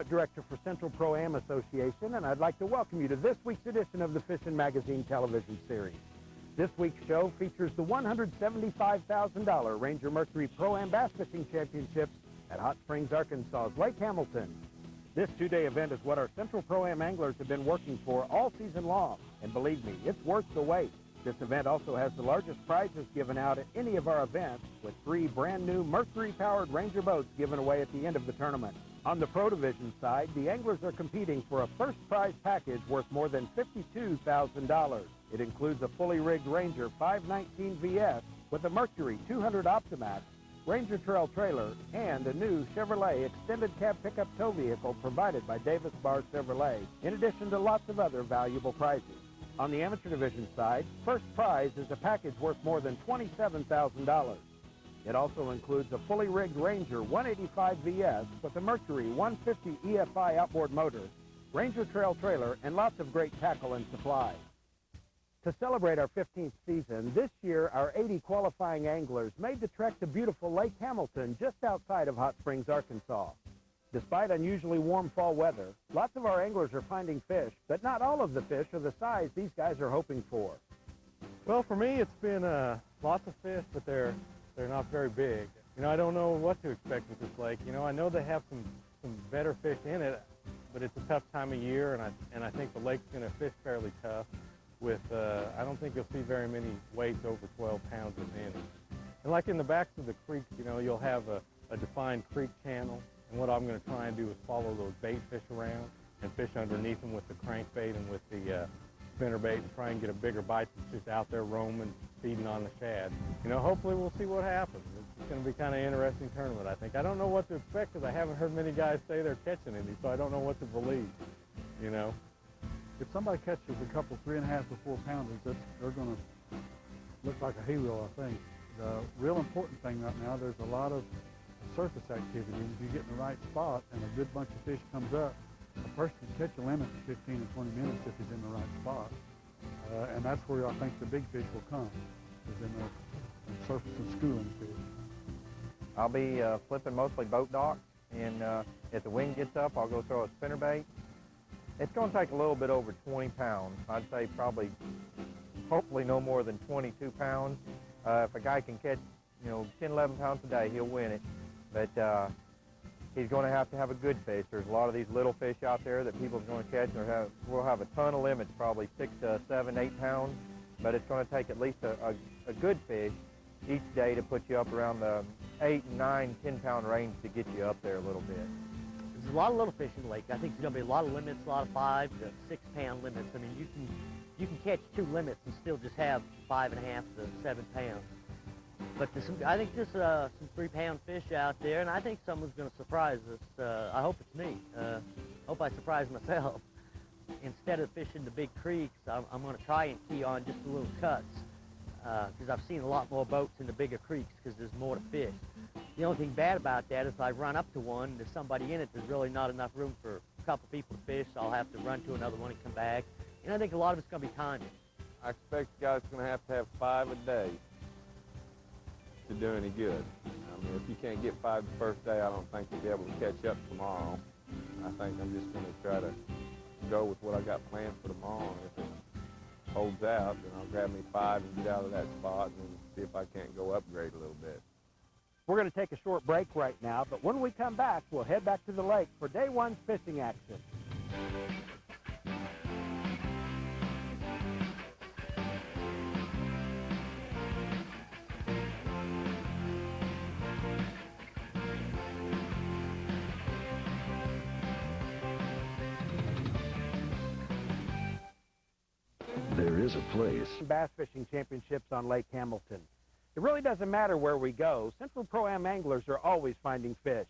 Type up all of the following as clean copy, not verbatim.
Director for Central Pro-Am Association, and I'd like to welcome you to this week's edition of the Fishing Magazine television series. This week's show features the $175,000 Ranger Mercury Pro-Am Bass Fishing Championships at Hot Springs, Arkansas's Lake Hamilton. This two-day event is what our Central Pro-Am anglers have been working for all season long, and believe me, it's worth the wait. This event also has the largest prizes given out at any of our events, with 3 brand-new Mercury-powered Ranger boats given away at the end of the tournament. On the Pro Division side, the anglers are competing for a first prize package worth more than $52,000. It includes a fully rigged Ranger 519 VS with a Mercury 200 Optimax, Ranger Trail trailer, and a new Chevrolet extended cab pickup tow vehicle provided by Davis Bar Chevrolet, in addition to lots of other valuable prizes. On the Amateur Division side, first prize is a package worth more than $27,000. It also includes a fully rigged Ranger 185 VS with a Mercury 150 EFI outboard motor, Ranger Trail trailer, and lots of great tackle and supplies. To celebrate our 15th season, this year our 80 qualifying anglers made the trek to beautiful Lake Hamilton just outside of Hot Springs, Arkansas. Despite unusually warm fall weather, lots of our anglers are finding fish, but not all of the fish are the size these guys are hoping for. Well, for me, it's been lots of fish, but they're not very big. You know, I don't know what to expect with this lake. You know, I know they have some better fish in it, but it's a tough time of year, and I think the lake's going to fish fairly tough. With I don't think you'll see very many weights over 12 pounds within it. And like in the backs of the creeks, you know, you'll have a defined creek channel, and what I'm going to try and do is follow those bait fish around and fish underneath them with the crankbait and with the spinnerbait and try and get a bigger bite that's just out there roaming, feeding on the shad. You know, hopefully we'll see what happens. It's going to be kind of an interesting tournament, I think. I don't know what to expect because I haven't heard many guys say they're catching any, so I don't know what to believe, you know. If somebody catches a couple 3.5 to 4 pounders, they're going to look like a hero, I think. The real important thing right now, there's a lot of surface activity. If you get in the right spot and a good bunch of fish comes up, a person can catch a limit in 15 to 20 minutes if he's in the right spot. And that's where I think the big fish will come, is in the surface and schooling fish. I'll be flipping mostly boat docks, and if the wind gets up, I'll go throw a spinnerbait. It's going to take a little bit over 20 pounds. I'd say probably, hopefully no more than 22 pounds. If a guy can catch, you know, 10, 11 pounds a day, he'll win it. But he's going to have a good fish. There's a lot of these little fish out there that people are going to catch. We'll have a ton of limits, probably 6 to 7, 8 pounds. But it's going to take at least a good fish each day to put you up around the 8, 9, 10 pound range to get you up there a little bit. There's a lot of little fish in the lake. I think there's going to be a lot of limits, a lot of 5 to 6 pound limits. I mean, you can catch 2 limits and still just have 5.5 to 7 pounds. But I think there's some 3 pound fish out there, and I think someone's going to surprise us. I hope it's me. I hope I surprise myself. Instead of fishing the big creeks, I'm going to try and key on just the little cuts, because I've seen a lot more boats in the bigger creeks because there's more to fish. The only thing bad about that is if I run up to one, there's somebody in it, there's really not enough room for a couple people to fish, so I'll have to run to another one and come back. And I think a lot of it's going to be timing. I expect the guy's going to have 5 a day to do any good. I mean, if you can't get 5 the first day, I don't think you'll be able to catch up tomorrow. I think I'm just going to try to go with what I got planned for tomorrow. If it holds out, then I'll grab me 5 and get out of that spot and see if I can't go upgrade a little bit. We're going to take a short break right now, but when we come back, we'll head back to the lake for day one's fishing action. There is a place. Bass Fishing Championships on Lake Hamilton. It really doesn't matter where we go. Central Pro-Am anglers are always finding fish.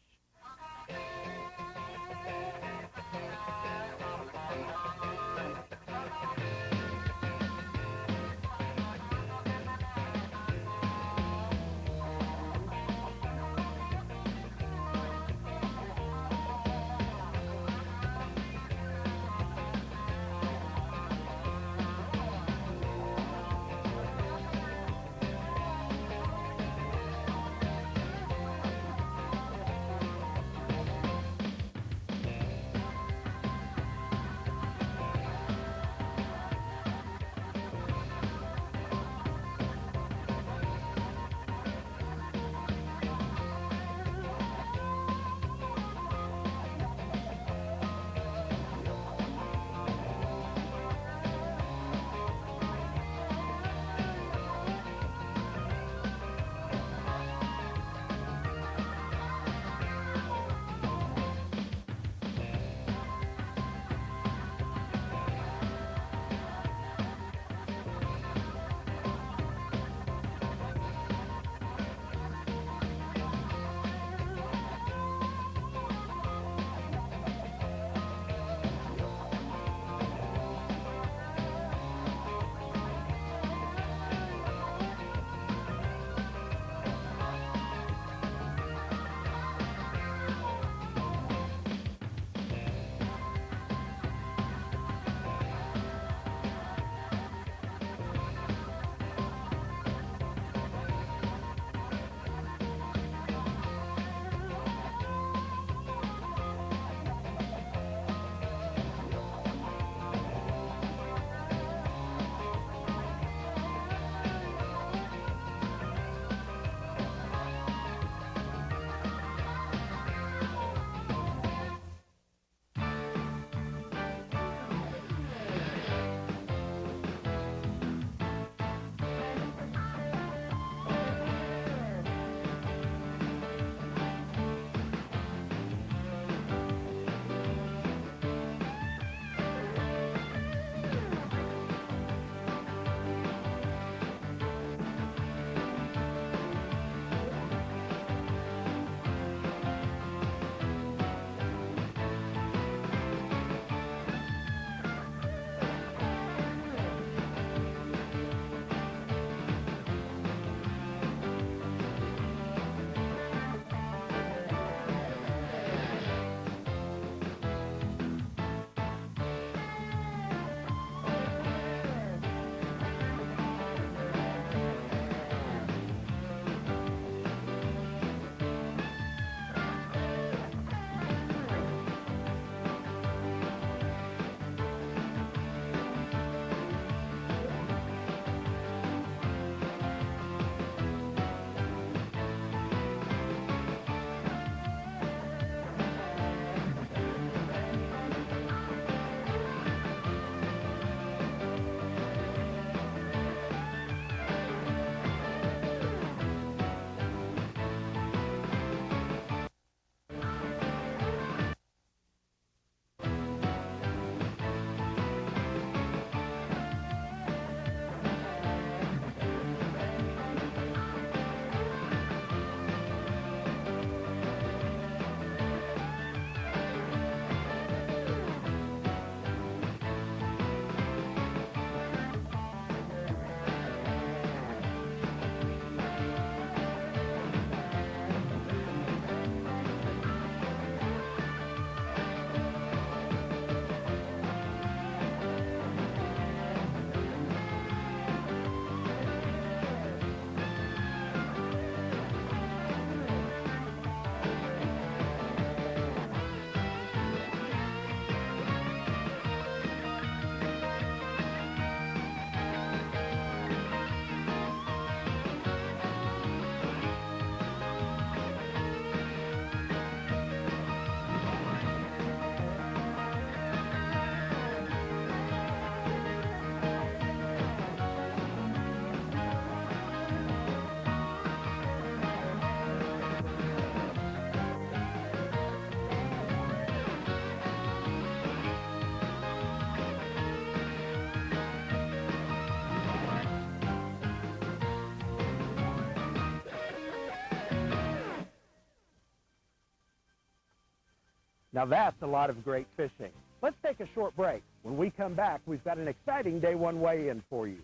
Now that's a lot of great fishing. Let's take a short break. When we come back, we've got an exciting day one weigh-in for you.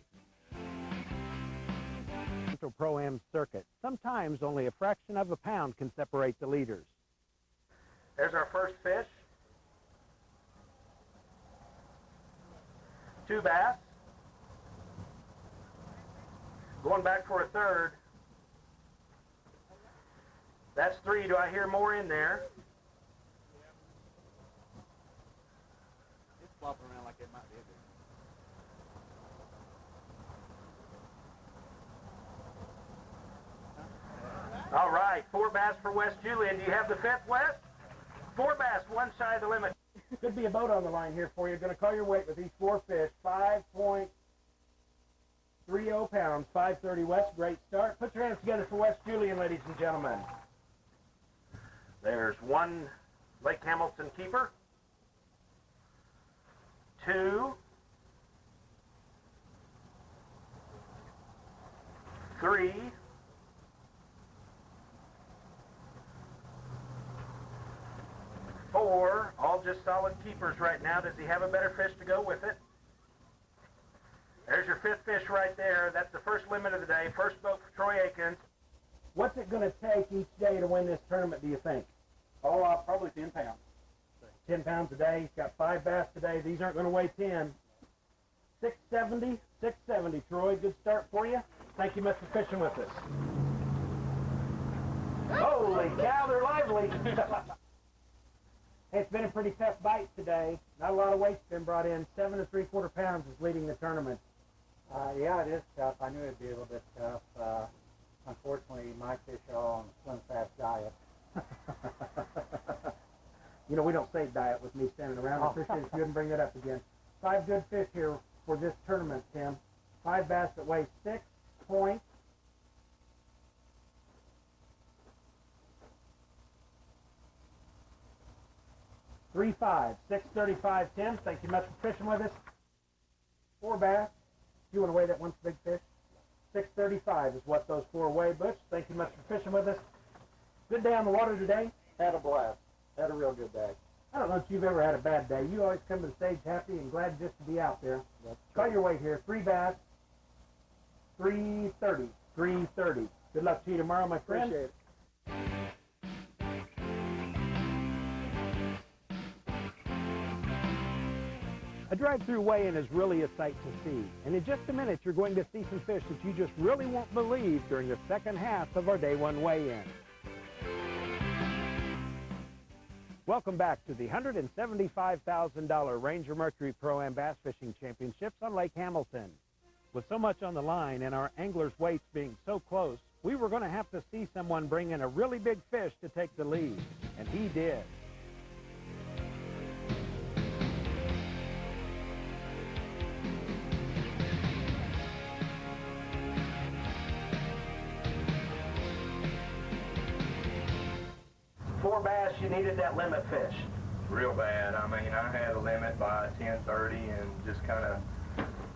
Central Pro-Am circuit. Sometimes only a fraction of a pound can separate the leaders. There's our first fish. 2 bass. Going back for a third. That's 3. Do I hear more in there? It's flopping around like it might be a All right, 4 bass for West Julian. Do you have the 5th, West? 4 bass, one side of the limit. Could be a boat on the line here for you. Going to call your weight with these 4 fish. 5.30 pounds, 530 West. Great start. Put your hands together for West Julian, ladies and gentlemen. There's 1 Lake Hamilton keeper. 2. 3. 4, all just solid keepers right now. Does he have a better fish to go with it? There's your 5th fish right there. That's the first limit of the day. First boat for Troy Aikens. What's it going to take each day to win this tournament, do you think? Oh, probably 10 pounds. 10 pounds a day. He's got 5 bass today. These aren't going to weigh 10. 670, 670, Troy. Good start for you. Thank you much for fishing with us. Holy cow, they're lively. It's been a pretty tough bite today. Not a lot of weight's been brought in. 7 3/4 pounds is leading the tournament. Yeah, it is tough. I knew it'd be a little bit tough. Unfortunately, my fish are all on a slim fast diet. You know, we don't say diet with me standing around. I appreciate it if you wouldn't bring that up again. 5 good fish here for this tournament, Tim. 5 bass that weigh 6 points. Three 5, 635, Tim. Thank you much for fishing with us. 4 bass. You want to weigh that one big fish? 635 is what those 4 weigh. Butch, thank you much for fishing with us. Good day on the water today. Had a blast. Had a real good day. I don't know if you've ever had a bad day. You always come to the stage happy and glad just to be out there. Call your weight here. 3 bass. 330. 330. Good luck to you tomorrow, my friend. Appreciate it. A drive-through weigh-in is really a sight to see. And in just a minute, you're going to see some fish that you just really won't believe during the second half of our Day 1 weigh-in. Welcome back to the $175,000 Ranger Mercury Pro-Am Bass Fishing Championships on Lake Hamilton. With so much on the line and our anglers' weights being so close, we were going to have to see someone bring in a really big fish to take the lead. And he did. Four bass, you needed that limit fish. Real bad. I mean, I had a limit by 10:30 and just kind of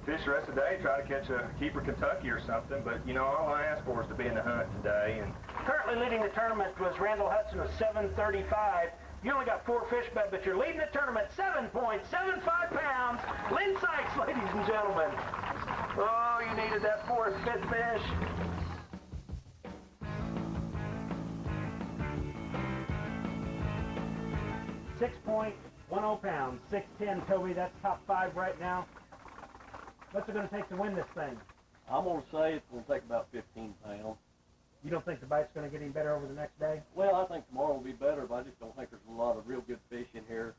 fish the rest of the day, try to catch a keeper Kentucky or something. But, you know, all I asked for is to be in the hunt today. And Currently leading the tournament was Randall Hudson with 735. You only got 4 fish, but you're leading the tournament 7.75 pounds. Lynn Sykes, ladies and gentlemen. Oh, you needed that 4th, 5th fish. $6.10 pounds, 610, Toby. That's top 5 right now. What's it going to take to win this thing? I'm going to say it's going to take about 15 pounds. You don't think the bite's going to get any better over the next day? Well, I think tomorrow will be better, but I just don't think there's a lot of real good fish in here.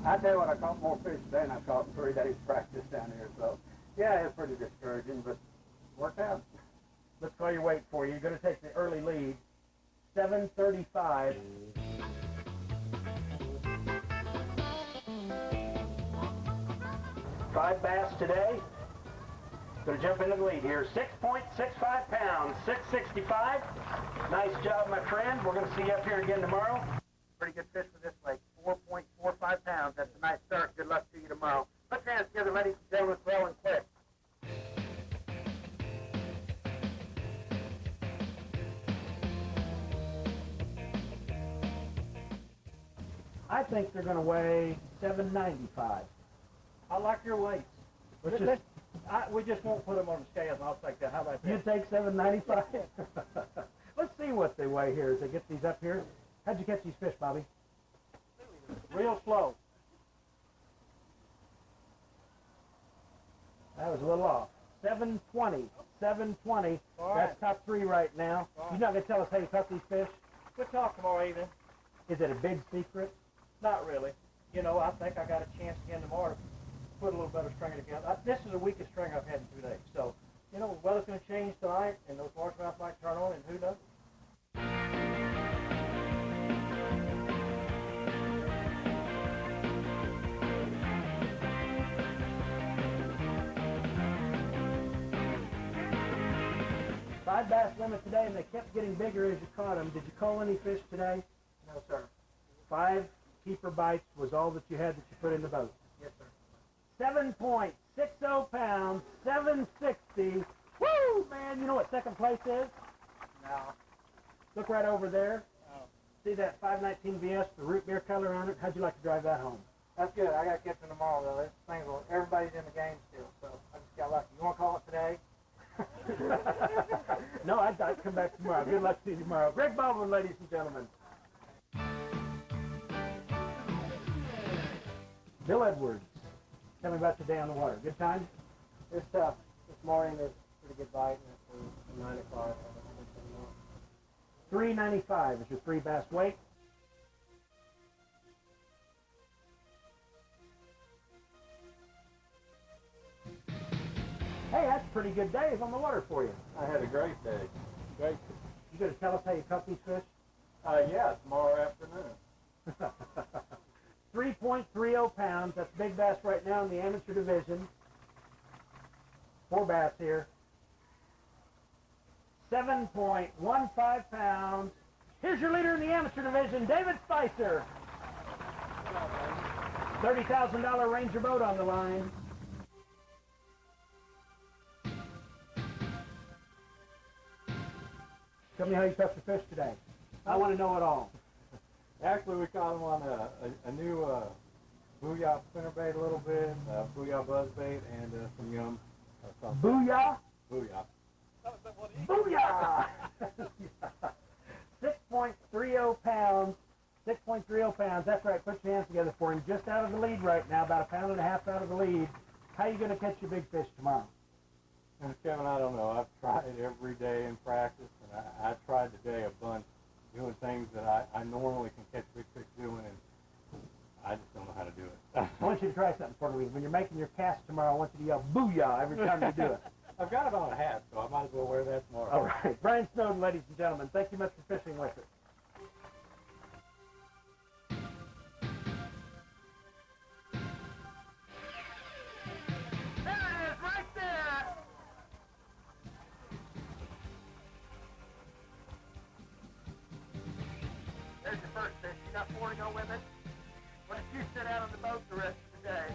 I tell you what, I caught more fish today than I caught in 3 days practice down here. So, yeah, it's pretty discouraging, but worked out. Let's call your weight for you. You're going to take the early lead. 735. Five bass today. Going to jump into the lead here. 6.65 pounds, 665. Nice job, my friend. We're going to see you up here again tomorrow. Pretty good fish for this lake. 4.45 pounds. That's a nice start. Good luck to you tomorrow. Put your hands together, ladies and gentlemen, well and quick. I think they're going to weigh 795. I like your weights. Which is, We just won't put them on the scales. I'll take that. How about that? you take 795? Let's see what they weigh here as they get these up here. How'd you catch these fish, Bobby? Real slow. That was a little off. 720. 720. All right. That's top 3 right now. All right. You're not going to tell us how you caught these fish? We'll talk tomorrow evening. Is it a big secret? Not really. You know, I think I got a chance again tomorrow to put a little better string together. This is the weakest string I've had in 2 days. So, you know, the weather's going to change tonight, and those largemouth might turn on, and who knows? Five bass limit today, and they kept getting bigger as you caught them. Did you call any fish today? No, sir. 5 keeper bites was all that you had that you put in the boat. Yes, sir. 7.60 pounds, 760. Woo, man! You know what second place is? No. Look right over there. Oh. See that 519 VS, the root beer color on it? How'd you like to drive that home? That's good. I got to catch them tomorrow, though. This thing, everybody's in the game still, so I just got lucky. You want to call it today? No, I'd come back tomorrow. Good luck to you tomorrow. Greg Baldwin, ladies and gentlemen. Bill Edwards, tell me about your day on the water. Good time? It's tough. This morning is pretty good bite, and it's 9 o'clock. $3.95 is your 3 bass weight. Hey, that's a pretty good day on the water for you. I had a great day. Great. You going to tell us how you caught these fish? Yeah, tomorrow afternoon. 3.30 pounds. That's big bass right now in the amateur division. 4 bass here. 7.15 pounds. Here's your leader in the amateur division, David Spicer. $30,000 Ranger boat on the line. Tell me how you caught the fish today. I want to know it all. Actually, we caught them on a new Booyah spinnerbait a little bit, Booyah buzzbait, and some Yum. Booyah? Booyah. Booyah! 6.30 pounds. 6.30 pounds. That's right. Put your hands together for him. Just out of the lead right now, about 1.5 pounds out of the lead. How are you going to catch your big fish tomorrow? And Kevin, I don't know. I've tried every day in practice, and I tried today a bunch, doing things that I normally can catch big fish doing, and I just don't know how to do it. I want you to try something for me. When you're making your cast tomorrow, I want you to yell booyah every time you do it. I've got it on a hat, so I might as well wear that tomorrow. All right. Brian Snowden, ladies and gentlemen, thank you much for fishing with us. There it is, right there. There's your first fish. You got 4 to go with it. Why don't you sit out on the boat the rest of the day?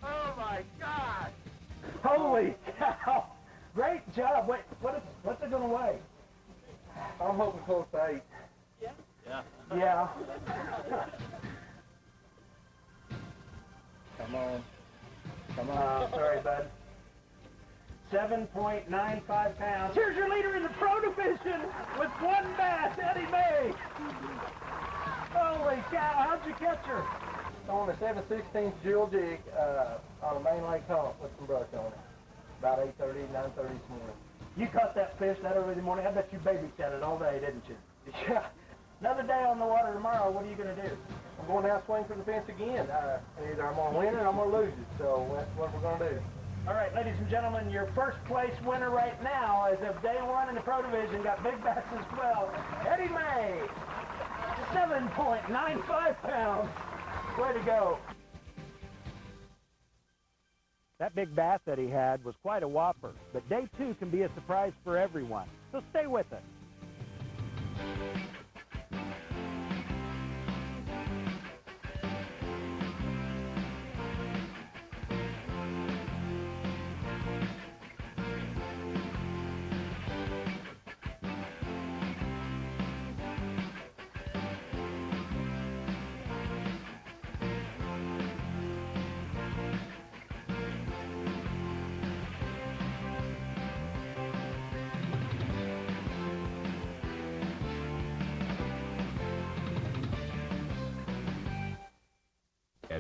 Oh, my God. Holy cow. Great job. Wait, what's it going to weigh? I'm hoping close to 8. Yeah. Come on. Come on. Sorry, bud. 7.95 pounds. Here's your leader in the pro division with 1 bass, Eddie May. Holy cow, how'd you catch her? On a 7/16 jewel jig on a main lake hump with some brush on it. About 8:30, 9:30 this morning. You caught that fish that early in the morning. I bet you babysat it all day, didn't you? Yeah. Another day on the water tomorrow. What are you going to do? I'm going down swing for the fence again. Either I'm going to win it or I'm going to lose it. So that's what we're going to do. All right, ladies and gentlemen, your first place winner right now as of day 1 in the pro division, got big bass as well. Eddie May, 7.95 pounds. Way to go. That big bass that he had was quite a whopper, but day 2 can be a surprise for everyone. So stay with us.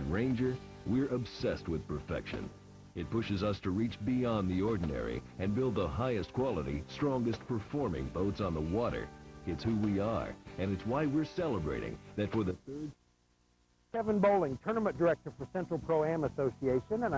Ranger, we're obsessed with perfection. It pushes us to reach beyond the ordinary and build the highest quality, strongest performing boats on the water. It's who we are, and it's why we're celebrating that for the third... Kevin Bowling, Tournament Director for Central Pro-Am Association, and